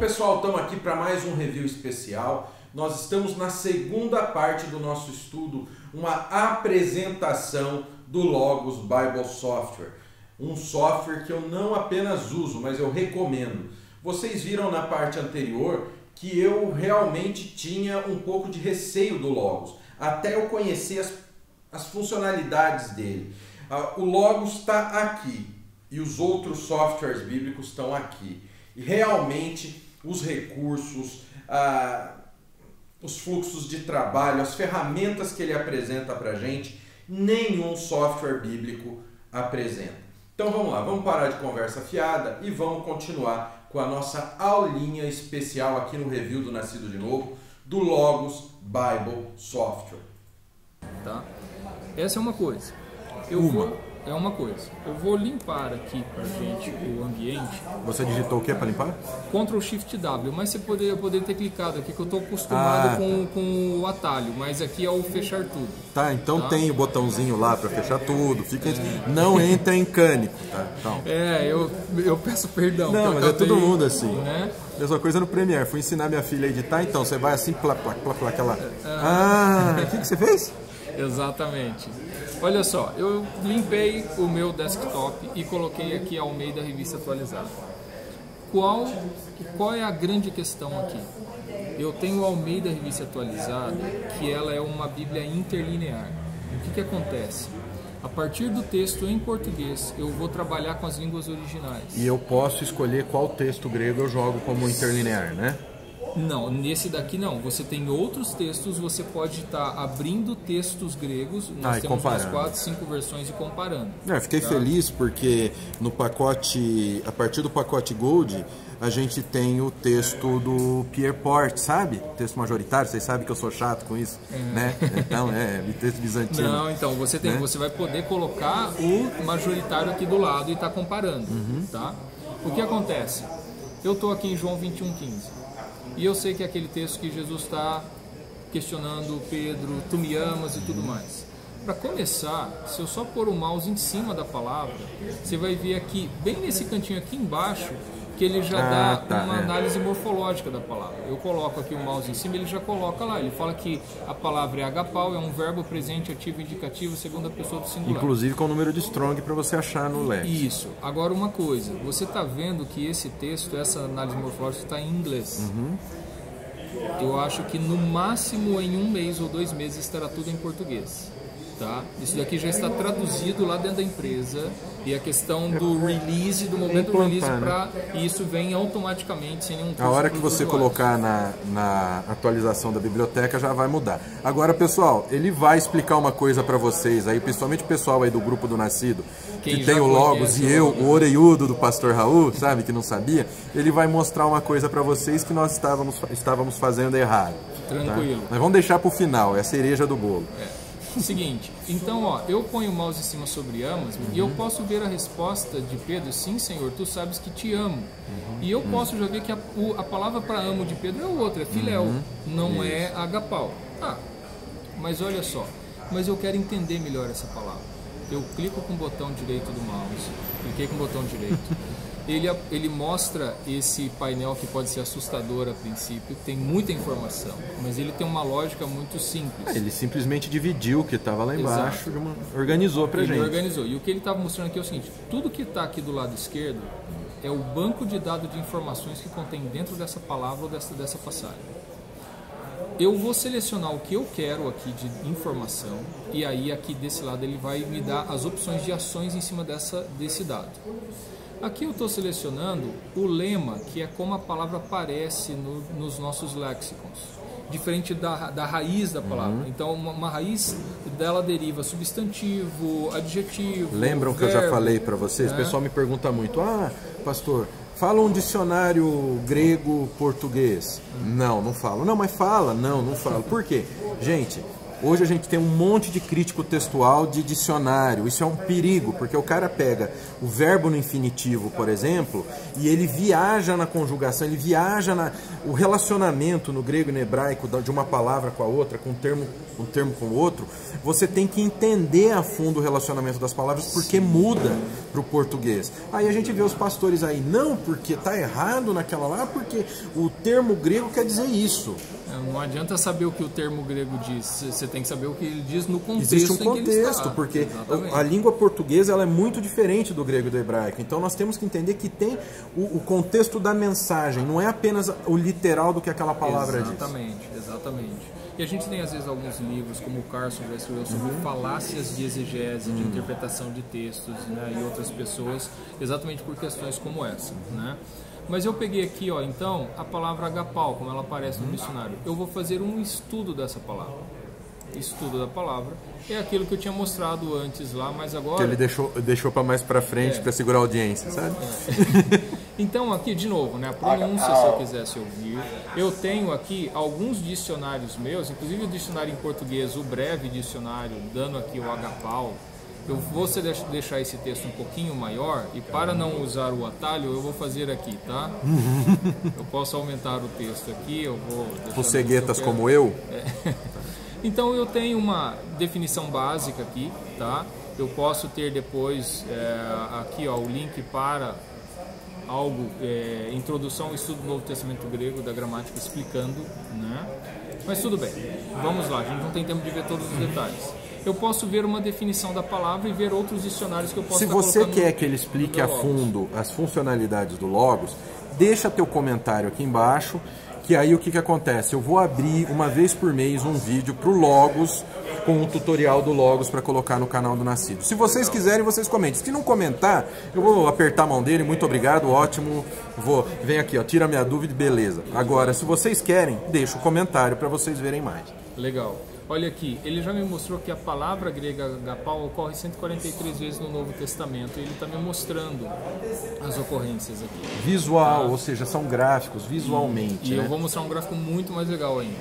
pessoal, estamos aqui para mais um review especial. Nós estamos na segunda parte do nosso estudo, uma apresentação do Logos Bible Software. Um software que eu não apenas uso, mas eu recomendo. Vocês viram na parte anterior que eu realmente tinha um pouco de receio do Logos, até eu conhecer as funcionalidades dele. O Logos está aqui e os outros softwares bíblicos estão aqui. E realmente os recursos, os fluxos de trabalho, as ferramentas que ele apresenta para a gente, nenhum software bíblico apresenta. Então vamos lá, vamos parar de conversa fiada e vamos continuar com a nossa aulinha especial aqui no review do Nascido de Novo, do Logos Bible Software. Tá? Essa é uma coisa. É uma coisa. Eu vou limpar aqui pra gente o ambiente. Você digitou o que para limpar? Ctrl Shift W, mas você poderia ter clicado aqui, que eu estou acostumado com o atalho, mas aqui é o fechar tudo. Tá, então tem o botãozinho lá para fechar tudo, não entra em cânico, tá? Então. Eu peço perdão. Não, mas é todo mundo assim. Né? Mesma coisa no Premiere, fui ensinar minha filha a editar, então você vai assim, aquela... o que você fez? Exatamente. Olha só, eu limpei o meu desktop e coloquei aqui Almeida Revista Atualizada. Qual é a grande questão aqui? Eu tenho Almeida Revista Atualizada, que ela é uma Bíblia interlinear. O que acontece? A partir do texto em português, eu vou trabalhar com as línguas originais. E eu posso escolher qual texto grego eu jogo como interlinear, né? Não, nesse daqui não. Você tem outros textos, você pode estar abrindo textos gregos, nós temos umas 4, 5 versões e comparando. Eu fiquei feliz porque no pacote, a partir do pacote Gold, a gente tem o texto do Pierpont, sabe? Texto majoritário, vocês sabem que eu sou chato com isso, né? Então, texto bizantino. Não, então você vai poder colocar o majoritário aqui do lado e estar comparando, tá? O que acontece? Eu estou aqui em João 21:15. E eu sei que é aquele texto que Jesus está questionando Pedro, tu me amas e tudo mais. Para começar, se eu só pôr o mouse em cima da palavra, você vai ver aqui, bem nesse cantinho aqui embaixo, que ele já dá uma análise morfológica da palavra. Eu coloco aqui o mouse em cima, ele já coloca lá. Ele fala que a palavra é agapau, é um verbo presente, ativo, indicativo, segunda pessoa do singular. Inclusive com o número de strong para você achar no lex. Isso. Agora uma coisa, você está vendo que esse texto, essa análise morfológica está em inglês. Eu acho que no máximo em 1 mês ou 2 meses estará tudo em português. Tá? Isso daqui já está traduzido lá dentro da empresa e a questão do release, do momento do release, isso vem automaticamente sem nenhum custo. A hora que você colocar na atualização da biblioteca já vai mudar. Agora, pessoal, ele vai explicar uma coisa para vocês aí, principalmente o pessoal aí do grupo do Nascido, que tem o Logos e eu, o orelhudo do pastor Raul, sabe, que não sabia, ele vai mostrar uma coisa para vocês que nós estávamos fazendo errado. Tranquilo. Tá? Mas vamos deixar para o final, é a cereja do bolo. Seguinte, então ó, eu ponho o mouse em cima sobre amas-me e eu posso ver a resposta de Pedro, sim Senhor, tu sabes que te amo. E eu posso já ver que a palavra para amo de Pedro é outra, é filéu, não é agapau. Mas olha só, mas eu quero entender melhor essa palavra. Eu clico com o botão direito do mouse, cliquei com o botão direito. Ele mostra esse painel que pode ser assustador a princípio, tem muita informação, mas ele tem uma lógica muito simples. Ele simplesmente dividiu o que estava lá embaixo, organizou pra gente. Ele organizou. E o que ele estava mostrando aqui é o seguinte, tudo que está aqui do lado esquerdo é o banco de dados de informações que contém dentro dessa palavra ou dessa passagem. Eu vou selecionar o que eu quero aqui de informação e aí aqui desse lado ele vai me dar as opções de ações em cima desse dado. Aqui eu estou selecionando o lema, que é como a palavra aparece nos nossos léxicons, diferente da raiz da palavra. Então, uma raiz dela deriva substantivo, adjetivo, Lembram verbo, que eu já falei para vocês? O pessoal me pergunta muito, pastor, fala um dicionário grego-português. Não falo. Não, mas fala. Não falo. Por quê? Gente... Hoje a gente tem um monte de crítico textual de dicionário. Isso é um perigo, porque o cara pega o verbo no infinitivo, por exemplo, e ele viaja na conjugação, ele viaja o relacionamento no grego e no hebraico de uma palavra com a outra, com um termo com o outro. Você tem que entender a fundo o relacionamento das palavras, porque muda. para o português. Aí a gente vê os pastores aí, não, porque tá errado naquela lá, porque o termo grego quer dizer isso. Não adianta saber o que o termo grego diz, você tem que saber o que ele diz no contexto. Existe um em que ele contexto, está. porque Exatamente. a língua portuguesa ela é muito diferente do grego e do hebraico. Então nós temos que entender que tem o contexto da mensagem, não é apenas o literal do que aquela palavra diz. Exatamente. E a gente tem às vezes alguns livros, como o Carson já escreveu sobre falácias de exegese, de interpretação de textos, né, e outras pessoas, exatamente por questões como essa, né? Mas eu peguei aqui, ó, então, a palavra agapau, como ela aparece no dicionário. Eu vou fazer um estudo dessa palavra. Estudo da palavra é aquilo que eu tinha mostrado antes lá, mas agora... Que ele deixou para mais para frente, para segurar a audiência, sabe? Então aqui, de novo, né, a pronúncia, se eu quisesse ouvir, eu tenho aqui alguns dicionários meus, inclusive o dicionário em português, o breve dicionário, dando aqui o agapau. Eu vou deixar esse texto um pouquinho maior e para não usar o atalho, eu vou fazer aqui, tá? Eu posso aumentar o texto aqui, eu vou... Posseguetas como eu? Então eu tenho uma definição básica aqui, tá? Eu posso ter depois aqui, ó, o link para algo, introdução ao estudo do Novo Testamento grego, da gramática, explicando, né? Mas tudo bem, vamos lá, a gente não tem tempo de ver todos os detalhes. Eu posso ver uma definição da palavra e ver outros dicionários que eu posso estar colocando. Se você quer que ele explique a fundo as funcionalidades do Logos, deixa teu comentário aqui embaixo, que aí o que acontece? Eu vou abrir uma vez por mês um vídeo para o Logos, com um tutorial do Logos para colocar no canal do Nascido. Se vocês quiserem, vocês comentem. Se não comentar, eu vou apertar a mão dele, muito obrigado, ótimo, vem aqui, ó, tira minha dúvida, beleza. Agora, se vocês querem, deixa o comentário para vocês verem mais. Legal. Olha aqui, ele já me mostrou que a palavra grega agapau ocorre 143 vezes no Novo Testamento. E ele está me mostrando as ocorrências aqui. Visual, ou seja, são gráficos, visualmente. E eu vou mostrar um gráfico muito mais legal ainda.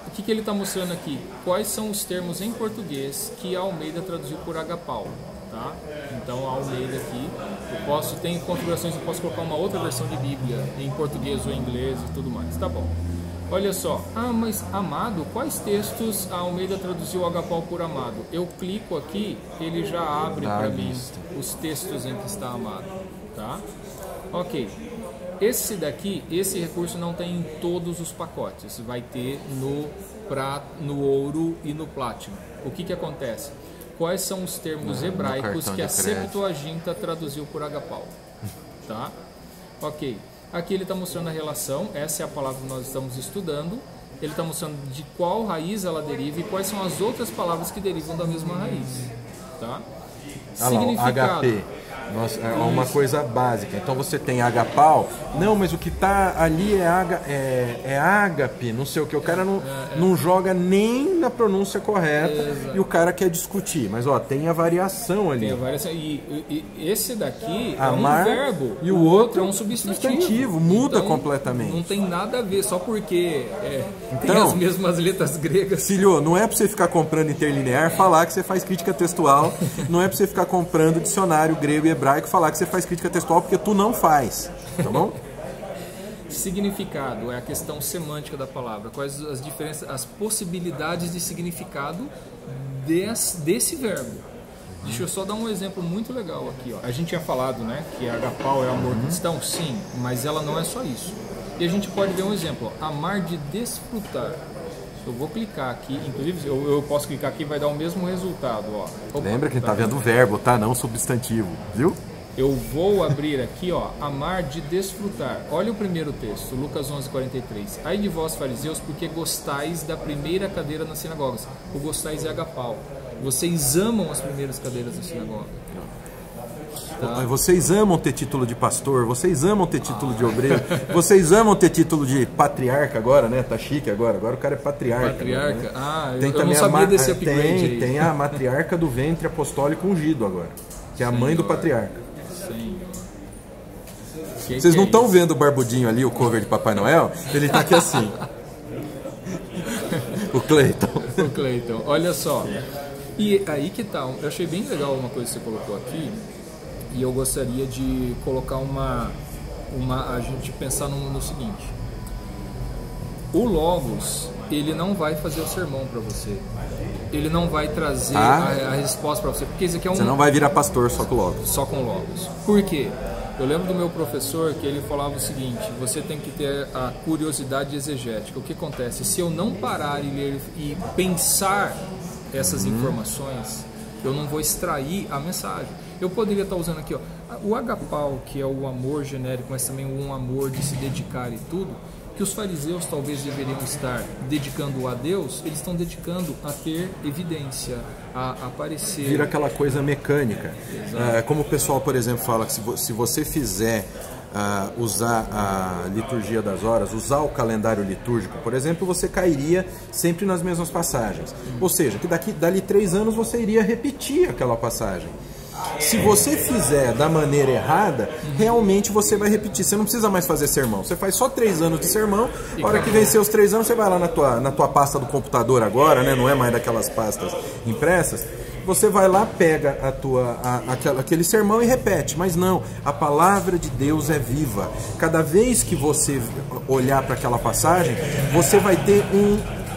O que ele está mostrando aqui? Quais são os termos em português que a Almeida traduziu por agapau? Tá? Então a Almeida aqui, tem configurações, eu posso colocar uma outra versão de Bíblia em português ou em inglês e tudo mais. Tá bom. Olha só, mas amado, quais textos a Almeida traduziu agapau por amado? Eu clico aqui, ele já abre para mim os textos em que está amado, tá? Ok, esse recurso não tem em todos os pacotes, vai ter no prata, no ouro e no platino. O que acontece? Quais são os termos hebraicos que a Septuaginta traduziu por agapau, tá? Ok. Aqui ele está mostrando a relação, essa é a palavra que nós estamos estudando. Ele está mostrando de qual raiz ela deriva e quais são as outras palavras que derivam da mesma raiz. Tá? Significado. HP. Nossa, é uma coisa básica. Então você tem agapau, não, mas o que está ali é ágape, não sei o que. O cara não joga nem na pronúncia correta e o cara quer discutir. Mas ó, tem a variação ali. Tem a variação. E esse daqui amar, é um verbo e o outro é um substantivo. Muda então, completamente. Não tem nada a ver, só porque tem as mesmas letras gregas. Filho, não é para você ficar comprando interlinear, falar que você faz crítica textual, não é para você ficar comprando dicionário grego e hebraico, falar que você faz crítica textual, porque tu não faz, tá bom? Significado é a questão semântica da palavra, quais as diferenças, as possibilidades de significado desse verbo. Deixa eu só dar um exemplo muito legal aqui, ó. A gente tinha falado, né, que agapau é amor cristão, sim, mas ela não é só isso. E a gente pode ver um exemplo, ó, amar de desfrutar. Eu vou clicar aqui, inclusive eu posso clicar aqui e vai dar o mesmo resultado, ó. Opa, lembra que tá vendo o verbo, tá? Não o substantivo, viu? Eu vou abrir aqui, ó, amar de desfrutar. Olha o primeiro texto, Lucas 11:43. Ai de vós, fariseus, porque gostais da primeira cadeira nas sinagogas. O gostais é agapau. Vocês amam as primeiras cadeiras da sinagoga. Tá. Vocês amam ter título de pastor, vocês amam ter título de obreiro, vocês amam ter título de patriarca agora, né? Tá chique agora o cara é patriarca. Patriarca? Agora, né? Eu não sabia desse upgrade aí. Tem a matriarca do ventre apostólico ungido agora, que é a mãe do patriarca. Sim. Vocês não estão vendo o barbudinho ali, o cover de Papai Noel? Ele tá aqui assim. O Cleiton, olha só. E aí que tá, eu achei bem legal uma coisa que você colocou aqui. E eu gostaria de colocar a gente pensar no seguinte. O Logos, ele não vai fazer o sermão para você. ele não vai trazer a resposta para você, porque isso aqui é um... Você não vai virar pastor só com Logos. Só com Logos. Por quê? Eu lembro do meu professor que ele falava o seguinte: você tem que ter a curiosidade exegética. O que acontece? Se eu não parar e ler e pensar essas informações, eu não vou extrair a mensagem. Eu poderia estar usando aqui, ó, o agapau, que é o amor genérico, mas também um amor de se dedicar e tudo, que os fariseus talvez deveriam estar dedicando a Deus, eles estão dedicando a ter evidência, a aparecer. Vira aquela coisa mecânica. Como o pessoal, por exemplo, fala que se você fizer usar a liturgia das horas, usar o calendário litúrgico, por exemplo, você cairia sempre nas mesmas passagens. Ou seja, que dali 3 anos você iria repetir aquela passagem. Se você fizer da maneira errada, realmente você vai repetir. Você não precisa mais fazer sermão. Você faz só 3 anos de sermão. A hora que vencer os 3 anos, você vai lá na tua pasta do computador agora, né? Não é mais daquelas pastas impressas. Você vai lá, pega aquele sermão e repete. Mas não, a palavra de Deus é viva. Cada vez que você olhar para aquela passagem, você vai ter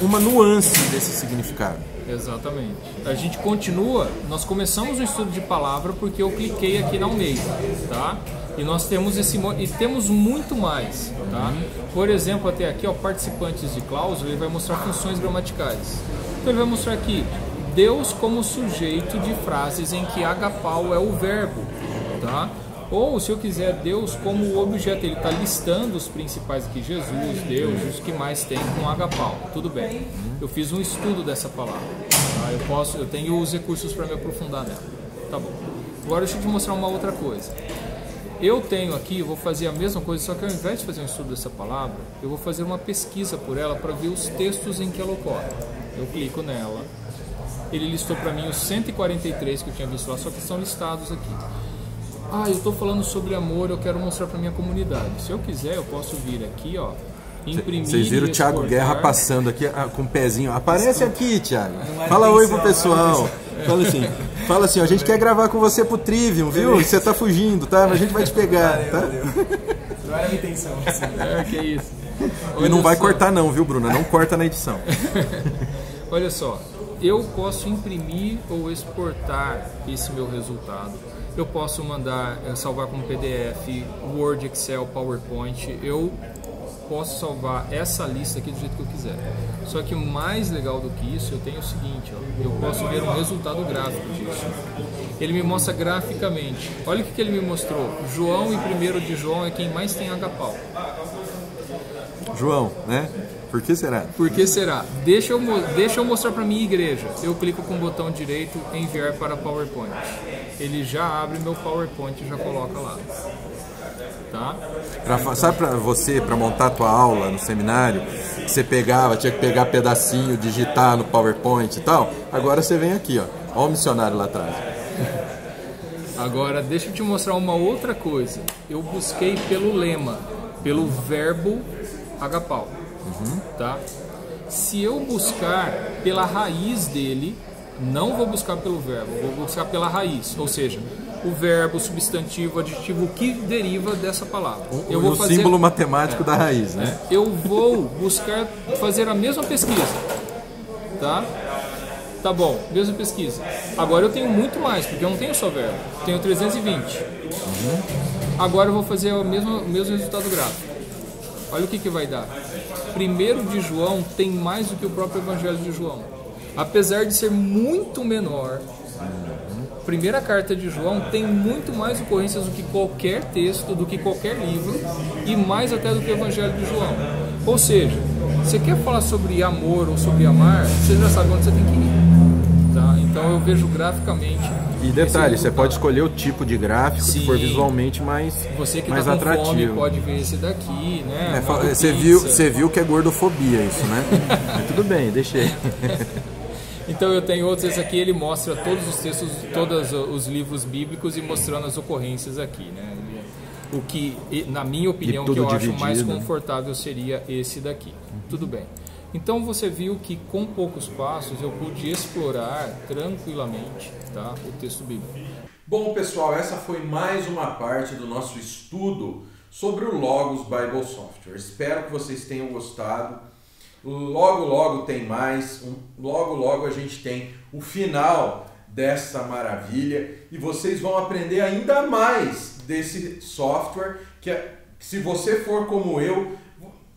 uma nuance desse significado. Exatamente. A gente continua, nós começamos o estudo de palavra porque eu cliquei aqui na Almeida, tá? E nós temos e temos muito mais, tá? Por exemplo, até aqui, ó, participantes de cláusula, ele vai mostrar funções gramaticais. Então ele vai mostrar aqui Deus como sujeito de frases em que agapau é o verbo, tá? Ou, se eu quiser, Deus como objeto. Ele está listando os principais aqui, Jesus, Deus, os que mais tem com agapau. Tudo bem. Eu fiz um estudo dessa palavra. Tá? Eu tenho os recursos para me aprofundar nela. Tá bom. Agora deixa eu te mostrar uma outra coisa. Eu tenho aqui, eu vou fazer a mesma coisa, só que ao invés de fazer um estudo dessa palavra, eu vou fazer uma pesquisa por ela para ver os textos em que ela ocorre. Eu clico nela. Ele listou para mim os 143 que eu tinha visto lá, só que são listados aqui. Eu estou falando sobre amor, eu quero mostrar para minha comunidade. Se eu quiser, eu posso vir aqui, ó, imprimir. Vocês viram o Thiago Guerra passando aqui com o pezinho. Aparece aqui, Thiago. Fala oi pro pessoal. Fala assim, ó, a gente quer gravar com você pro Trivium, viu? Você tá fugindo, tá? Mas a gente vai te pegar, tá? Não era a minha intenção. Que isso. E não vai cortar não, viu, Bruna? Não corta na edição. Olha só, eu posso imprimir ou exportar esse meu resultado. Eu posso mandar, salvar como PDF, Word, Excel, PowerPoint. Eu posso salvar essa lista aqui do jeito que eu quiser. Só que mais legal do que isso, eu tenho o seguinte, ó, eu posso ver um resultado gráfico disso. Ele me mostra graficamente. Olha o que ele me mostrou. João e 1 de João é quem mais tem agapau. João, né? Por que será? Por que será? Deixa eu mostrar para minha igreja. Eu clico com o botão direito enviar para PowerPoint. Ele já abre meu PowerPoint e já coloca lá. Tá? Sabe para você, para montar a tua aula no seminário, você tinha que pegar pedacinho, digitar no PowerPoint e tal? Agora você vem aqui, ó. Olha o missionário lá atrás. Agora, deixa eu te mostrar uma outra coisa. Eu busquei pelo lema, pelo verbo agapau. Tá? Se eu buscar pela raiz dele, não vou buscar pelo verbo, vou buscar pela raiz, ou seja, o verbo, o substantivo, o adjetivo, o que deriva dessa palavra. Eu vou fazer símbolo matemático da raiz, né? Eu vou buscar fazer a mesma pesquisa, tá? Tá bom, mesma pesquisa. Agora eu tenho muito mais, porque eu não tenho só verbo, tenho 320. Agora eu vou fazer o mesmo resultado gráfico. Olha o que vai dar. 1 de João tem mais do que o próprio Evangelho de João. Apesar de ser muito menor, primeira carta de João tem muito mais ocorrências do que qualquer texto, do que qualquer livro, e mais até do que o Evangelho de João. Ou seja, você quer falar sobre amor ou sobre amar, você já sabe onde você tem que ir. Tá? Então eu vejo graficamente. E detalhe, você pode escolher o tipo de gráfico que for visualmente mais atrativo. Você que está com fome pode ver esse daqui, né? Você viu que é gordofobia isso, né? Mas tudo bem, deixei. Então eu tenho outros, esse aqui ele mostra todos os textos, todos os livros bíblicos e mostrando as ocorrências aqui, né? O que, na minha opinião, que eu acho mais confortável seria esse daqui. Tudo bem. Então você viu que com poucos passos eu pude explorar tranquilamente, tá, o texto bíblico. Bom, pessoal, essa foi mais uma parte do nosso estudo sobre o Logos Bible Software. Espero que vocês tenham gostado. Logo, logo tem mais, logo, logo a gente tem o final dessa maravilha e vocês vão aprender ainda mais desse software que se você for como eu,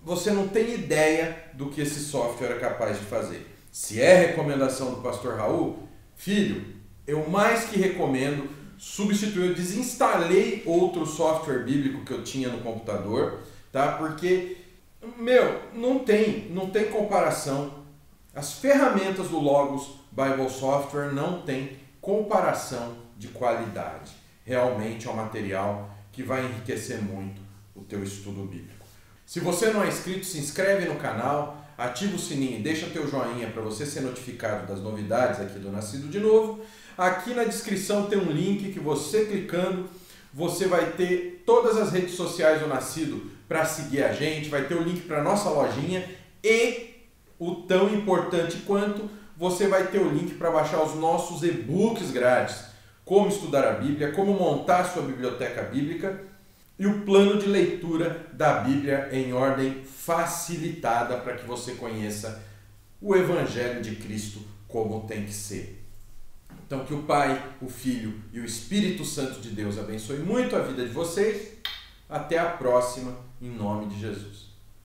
você não tem ideia do que esse software é capaz de fazer. Se é recomendação do pastor Raul, filho, eu mais que recomendo, eu desinstalei outro software bíblico que eu tinha no computador, tá? Porque, não tem comparação. As ferramentas do Logos Bible Software não tem comparação de qualidade. Realmente é um material que vai enriquecer muito o teu estudo bíblico. Se você não é inscrito, se inscreve no canal, ativa o sininho e deixa teu joinha para você ser notificado das novidades aqui do Nascido de Novo. Aqui na descrição tem um link que você clicando, você vai ter todas as redes sociais do Nascido para seguir a gente, vai ter o link para nossa lojinha e, o tão importante quanto, você vai ter o link para baixar os nossos e-books grátis, como estudar a Bíblia, como montar a sua biblioteca bíblica e o plano de leitura da Bíblia em ordem facilitada para que você conheça o Evangelho de Cristo como tem que ser. Então que o Pai, o Filho e o Espírito Santo de Deus abençoe muito a vida de vocês. Até a próxima, em nome de Jesus.